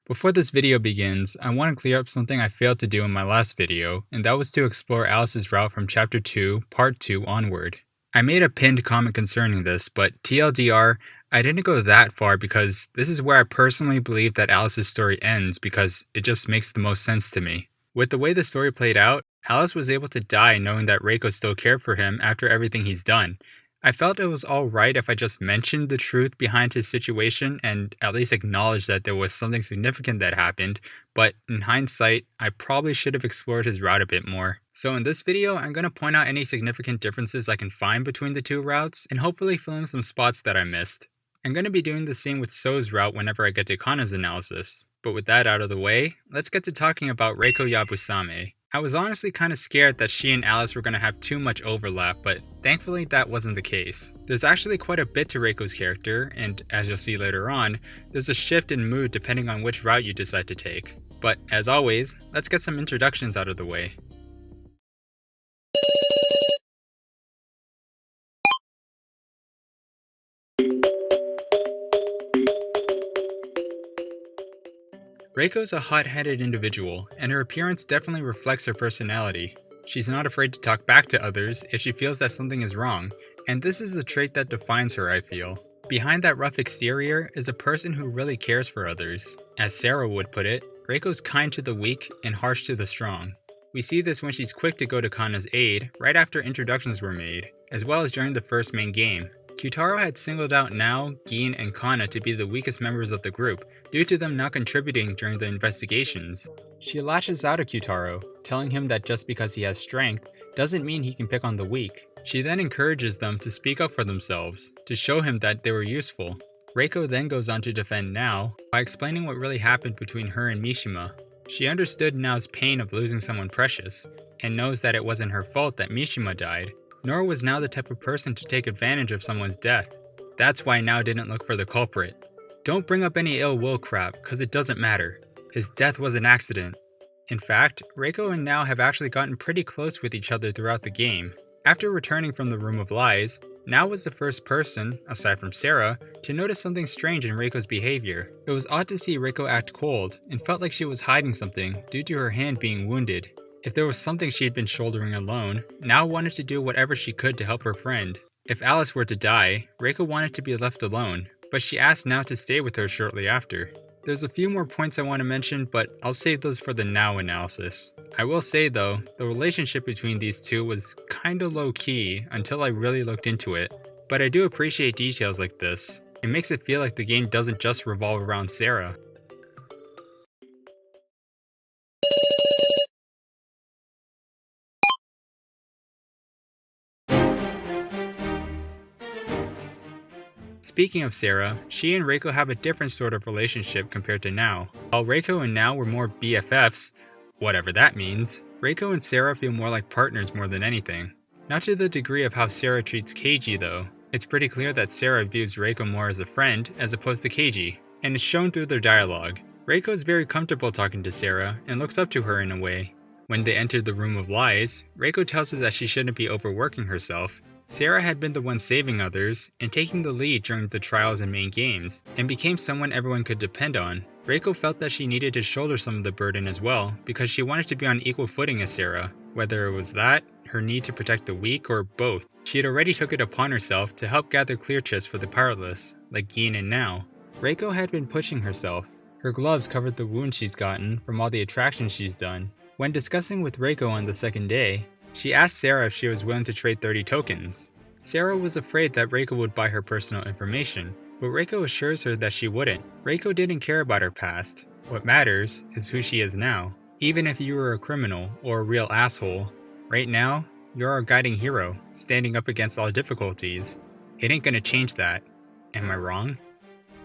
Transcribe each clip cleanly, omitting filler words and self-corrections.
Before this video begins, I want to clear up something I failed to do in my last video, and that was to explore Alice's route from Chapter 2, Part 2 onward. I made a pinned comment concerning this, but TLDR, I didn't go that far because this is where I personally believe that Alice's story ends because it just makes the most sense to me. With the way the story played out, Alice was able to die knowing that Reko still cared for him after everything he's done. I felt it was alright if I just mentioned the truth behind his situation and at least acknowledged that there was something significant that happened, but in hindsight, I probably should have explored his route a bit more. So in this video, I'm going to point out any significant differences I can find between the two routes and hopefully fill in some spots that I missed. I'm going to be doing the same with So's route whenever I get to Kana's analysis. But with that out of the way, let's get to talking about Reko Yabusame. I was honestly kind of scared that she and Alice were going to have too much overlap, but thankfully that wasn't the case. There's actually quite a bit to Reiko's character, and as you'll see later on, there's a shift in mood depending on which route you decide to take. But as always, let's get some introductions out of the way. Reiko's a hot-headed individual, and her appearance definitely reflects her personality. She's not afraid to talk back to others if she feels that something is wrong, and this is the trait that defines her, I feel. Behind that rough exterior is a person who really cares for others. As Sarah would put it, Reiko's kind to the weak and harsh to the strong. We see this when she's quick to go to Kana's aid right after introductions were made, as well as during the first main game. Kyutaro had singled out Nao, Gin, and Kana to be the weakest members of the group, due to them not contributing during the investigations. She lashes out at Kyutaro, telling him that just because he has strength doesn't mean he can pick on the weak. She then encourages them to speak up for themselves, to show him that they were useful. Reiko then goes on to defend Nao by explaining what really happened between her and Mishima. She understood Nao's pain of losing someone precious, and knows that it wasn't her fault that Mishima died, nor was Nao the type of person to take advantage of someone's death. That's why Nao didn't look for the culprit. Don't bring up any ill will crap, cause it doesn't matter. His death was an accident. In fact, Reiko and Nao have actually gotten pretty close with each other throughout the game. After returning from the Room of Lies, Nao was the first person, aside from Sarah, to notice something strange in Reiko's behavior. It was odd to see Reiko act cold, and felt like she was hiding something due to her hand being wounded. If there was something she had been shouldering alone, Nao wanted to do whatever she could to help her friend. If Alice were to die, Reiko wanted to be left alone, but she asked Nao to stay with her shortly after. There's a few more points I want to mention, but I'll save those for the Nao analysis. I will say though, the relationship between these two was kinda low-key until I really looked into it, but I do appreciate details like this. It makes it feel like the game doesn't just revolve around Sarah. Speaking of Sarah, she and Reiko have a different sort of relationship compared to Nao. While Reiko and Nao were more BFFs, whatever that means, Reiko and Sarah feel more like partners more than anything. Not to the degree of how Sarah treats Keiji though. It's pretty clear that Sarah views Reiko more as a friend as opposed to Keiji, and it's shown through their dialogue. Reiko is very comfortable talking to Sarah and looks up to her in a way. When they enter the Room of Lies, Reiko tells her that she shouldn't be overworking herself. Sarah had been the one saving others and taking the lead during the trials and main games, and became someone everyone could depend on. Reiko felt that she needed to shoulder some of the burden as well, because she wanted to be on equal footing as Sarah. Whether it was that, her need to protect the weak, or both. She had already took it upon herself to help gather clear chests for the powerless, like Gin and Nao. Reiko had been pushing herself. Her gloves covered the wounds she's gotten from all the attractions she's done. When discussing with Reiko on the second day, she asked Sarah if she was willing to trade 30 tokens. Sarah was afraid that Reiko would buy her personal information, but Reiko assures her that she wouldn't. Reiko didn't care about her past. What matters is who she is now. Even if you were a criminal or a real asshole, right now, you're our guiding hero, standing up against all difficulties. It ain't gonna change that. Am I wrong?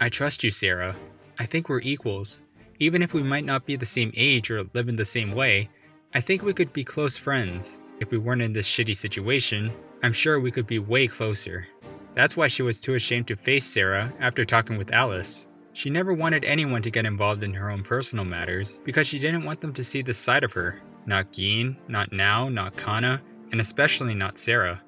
I trust you, Sarah. I think we're equals. Even if we might not be the same age or live in the same way, I think we could be close friends. If we weren't in this shitty situation, I'm sure we could be way closer. That's why she was too ashamed to face Sarah after talking with Alice. She never wanted anyone to get involved in her own personal matters because she didn't want them to see this side of her. Not Gin, not Nao, not Kana, and especially not Sarah.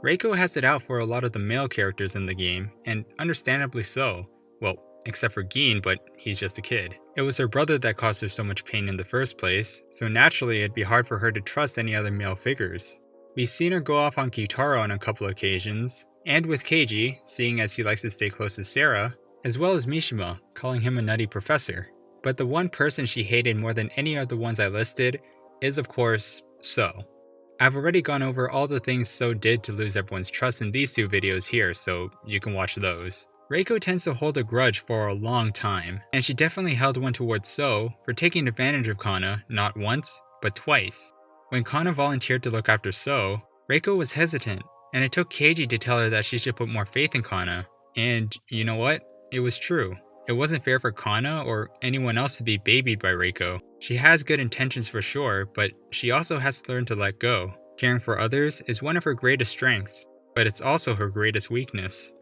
Reiko has it out for a lot of the male characters in the game, and understandably so. Well, except for Gin, but he's just a kid. It was her brother that caused her so much pain in the first place, so naturally it'd be hard for her to trust any other male figures. We've seen her go off on Kitaro on a couple occasions, and with Keiji, seeing as he likes to stay close to Sarah, as well as Mishima, calling him a nutty professor. But the one person she hated more than any of the ones I listed is of course, So. I've already gone over all the things So did to lose everyone's trust in these two videos here, so you can watch those. Reiko tends to hold a grudge for a long time, and she definitely held one towards So for taking advantage of Kana not once, but twice. When Kana volunteered to look after So, Reiko was hesitant, and it took Keiji to tell her that she should put more faith in Kana. And you know what? It was true. It wasn't fair for Kana or anyone else to be babied by Reiko. She has good intentions for sure, but she also has to learn to let go. Caring for others is one of her greatest strengths, but it's also her greatest weakness.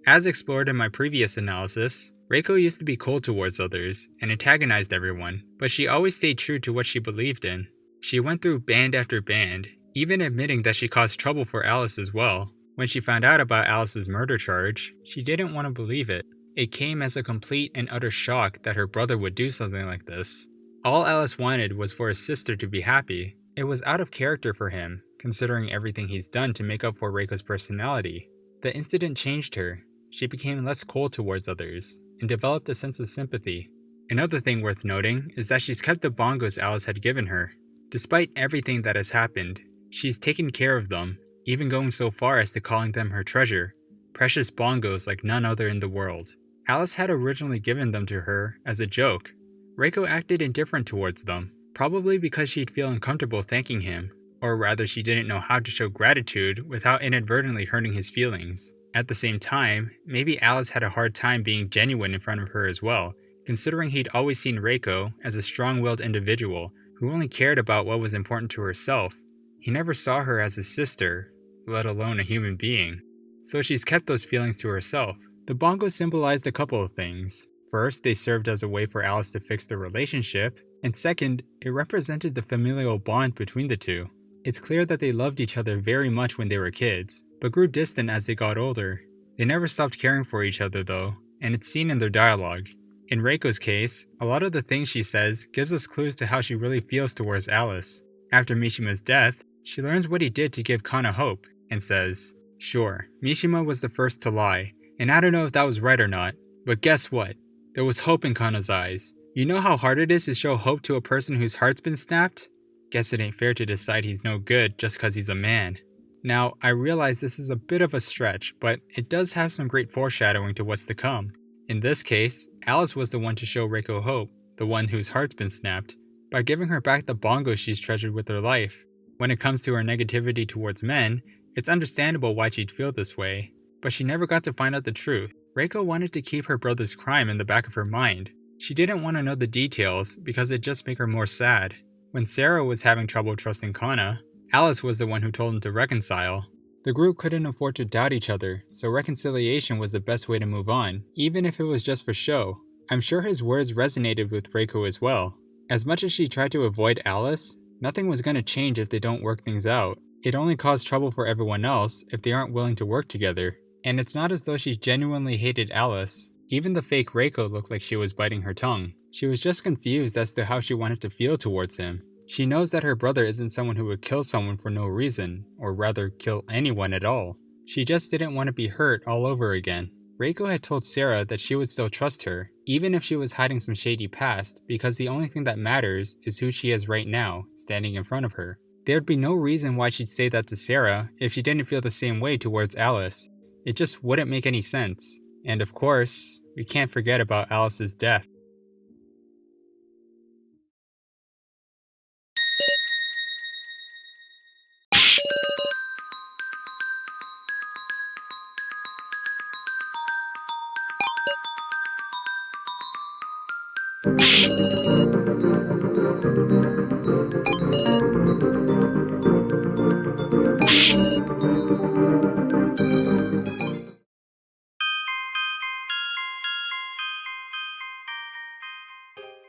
As explored in my previous analysis, Reiko used to be cold towards others and antagonized everyone, but she always stayed true to what she believed in. She went through band after band, even admitting that she caused trouble for Alice as well. When she found out about Alice's murder charge, she didn't want to believe it. It came as a complete and utter shock that her brother would do something like this. All Alice wanted was for his sister to be happy. It was out of character for him, considering everything he's done to make up for Reiko's personality. The incident changed her. She became less cold towards others, and developed a sense of sympathy. Another thing worth noting is that she's kept the bongos Alice had given her. Despite everything that has happened, she's taken care of them, even going so far as to calling them her treasure, precious bongos like none other in the world. Alice had originally given them to her as a joke. Reiko acted indifferent towards them, probably because she'd feel uncomfortable thanking him, or rather she didn't know how to show gratitude without inadvertently hurting his feelings. At the same time, maybe Alice had a hard time being genuine in front of her as well, considering he'd always seen Reiko as a strong-willed individual who only cared about what was important to herself. He never saw her as his sister, let alone a human being. So she's kept those feelings to herself. The bongos symbolized a couple of things. First, they served as a way for Alice to fix their relationship, and second, it represented the familial bond between the two. It's clear that they loved each other very much when they were kids, but grew distant as they got older. They never stopped caring for each other though, and it's seen in their dialogue. In Reiko's case, a lot of the things she says gives us clues to how she really feels towards Alice. After Mishima's death, she learns what he did to give Kana hope, and says, "Sure, Mishima was the first to lie, and I don't know if that was right or not, but guess what? There was hope in Kana's eyes. You know how hard it is to show hope to a person whose heart's been snapped? Guess it ain't fair to decide he's no good just cause he's a man." Now, I realize this is a bit of a stretch, but it does have some great foreshadowing to what's to come. In this case, Alice was the one to show Reiko hope, the one whose heart's been snapped, by giving her back the bongos she's treasured with her life. When it comes to her negativity towards men, it's understandable why she'd feel this way, but she never got to find out the truth. Reiko wanted to keep her brother's crime in the back of her mind. She didn't want to know the details because it'd just make her more sad. When Sarah was having trouble trusting Kana, Alice was the one who told him to reconcile. The group couldn't afford to doubt each other, so reconciliation was the best way to move on, even if it was just for show. I'm sure his words resonated with Reiko as well. As much as she tried to avoid Alice, nothing was going to change if they don't work things out. It only caused trouble for everyone else if they aren't willing to work together. And it's not as though she genuinely hated Alice. Even the fake Reiko looked like she was biting her tongue. She was just confused as to how she wanted to feel towards him. She knows that her brother isn't someone who would kill someone for no reason, or rather kill anyone at all. She just didn't want to be hurt all over again. Reiko had told Sarah that she would still trust her, even if she was hiding some shady past, because the only thing that matters is who she is right now, standing in front of her. There'd be no reason why she'd say that to Sarah if she didn't feel the same way towards Alice. It just wouldn't make any sense. And of course, we can't forget about Alice's death.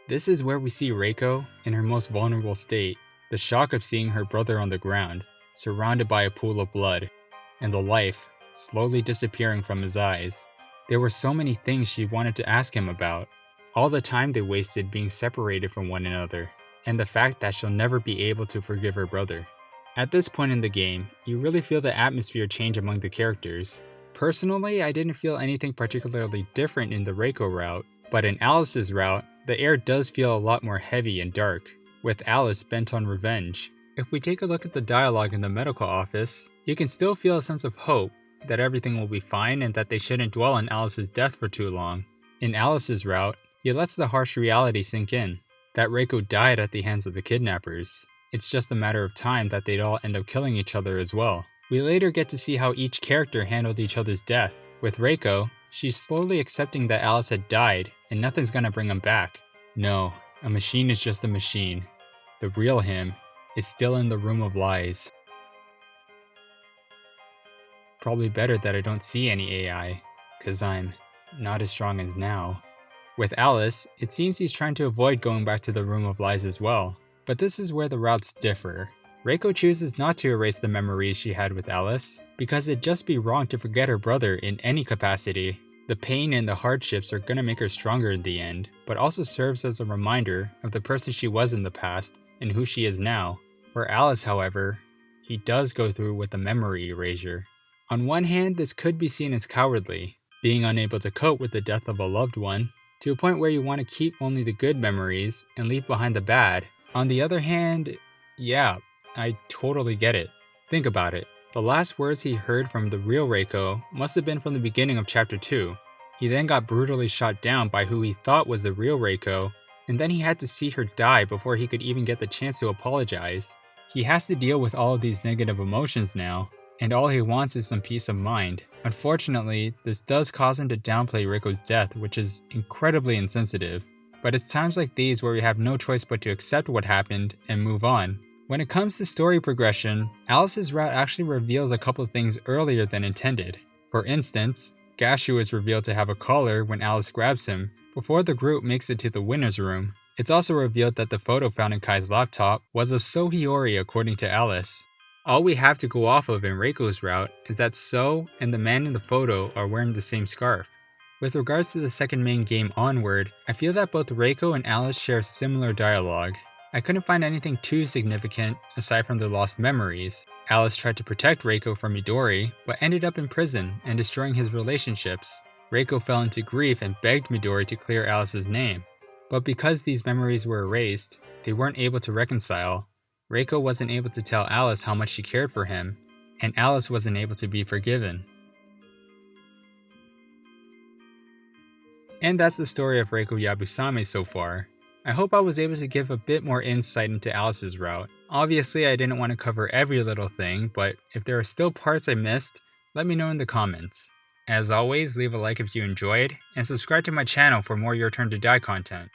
This is where we see Reko in her most vulnerable state, the shock of seeing her brother on the ground, surrounded by a pool of blood, and the life slowly disappearing from his eyes. There were so many things she wanted to ask him about, all the time they wasted being separated from one another, and the fact that she'll never be able to forgive her brother. At this point in the game, you really feel the atmosphere change among the characters. Personally, I didn't feel anything particularly different in the Reko route, but in Alice's route, the air does feel a lot more heavy and dark, with Alice bent on revenge. If we take a look at the dialogue in the medical office, you can still feel a sense of hope that everything will be fine and that they shouldn't dwell on Alice's death for too long. In Alice's route, he lets the harsh reality sink in, that Reko died at the hands of the kidnappers. It's just a matter of time that they'd all end up killing each other as well. We later get to see how each character handled each other's death. With Reko, she's slowly accepting that Alice had died and nothing's gonna bring him back. No, a machine is just a machine. The real him is still in the room of lies. Probably better that I don't see any AI, cause I'm not as strong as now. With Alice, it seems he's trying to avoid going back to the room of lies as well. But this is where the routes differ. Reko chooses not to erase the memories she had with Alice, because it'd just be wrong to forget her brother in any capacity. The pain and the hardships are gonna make her stronger in the end, but also serves as a reminder of the person she was in the past and who she is now. For Alice, however, he does go through with the memory erasure. On one hand, this could be seen as cowardly, being unable to cope with the death of a loved one, to a point where you want to keep only the good memories and leave behind the bad. On the other hand, yeah, I totally get it. Think about it. The last words he heard from the real Reko must have been from the beginning of Chapter 2. He then got brutally shot down by who he thought was the real Reko, and then he had to see her die before he could even get the chance to apologize. He has to deal with all of these negative emotions now, and all he wants is some peace of mind. Unfortunately, this does cause him to downplay Reko's death, which is incredibly insensitive. But it's times like these where we have no choice but to accept what happened and move on. When it comes to story progression, Alice's route actually reveals a couple of things earlier than intended. For instance, Gashu is revealed to have a collar when Alice grabs him, before the group makes it to the winner's room. It's also revealed that the photo found in Kai's laptop was of So Hiyori according to Alice. All we have to go off of in Reiko's route is that So and the man in the photo are wearing the same scarf. With regards to the second main game onward, I feel that both Reko and Alice share similar dialogue. I couldn't find anything too significant aside from their lost memories. Alice tried to protect Reko from Midori, but ended up in prison and destroying his relationships. Reko fell into grief and begged Midori to clear Alice's name. But because these memories were erased, they weren't able to reconcile. Reko wasn't able to tell Alice how much she cared for him, and Alice wasn't able to be forgiven. And that's the story of Reko Yabusame so far. I hope I was able to give a bit more insight into Alice's route. Obviously, I didn't want to cover every little thing, but if there are still parts I missed, let me know in the comments. As always, leave a like if you enjoyed, and subscribe to my channel for more Your Turn to Die content.